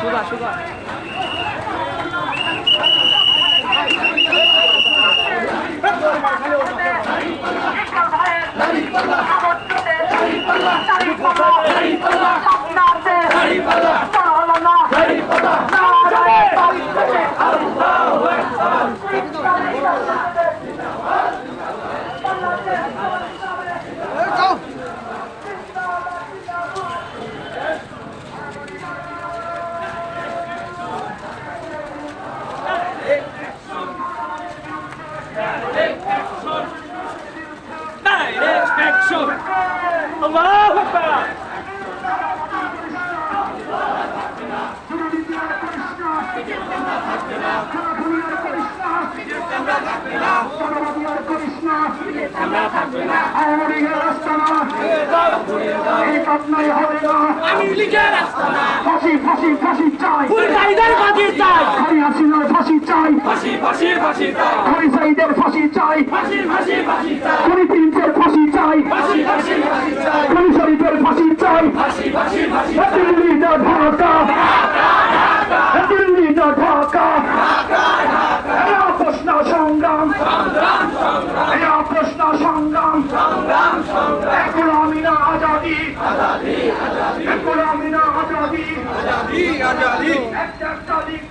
সুগা সুগা Allahu Akbar! আমি লিখে ফাঁসি ফাঁসি ফাঁসি চাই ফাঁসি চাই হাসিনার ফাঁসি চাই ফাঁসি ফাঁসি ফাঁসি চাই খনি সাইদের ফাঁসি চাই ফাঁসি ফাঁসি ফাঁসি চাই খনি প্রিন্সের ফাঁসি চাই ফাঁসি ফাঁসি ফাঁসি চাই খনি শরীফের ফাঁসি চাই ফাঁসি ফাঁসি ফাঁসি দিল্লি না ঢাকা দিল্লি না ঢাকা প্রশ্ন সংগ্রাম প্রশ্ন সংগ্রাম গোলামিনা আজাদি গোলামিনা আজাদি একটা দিক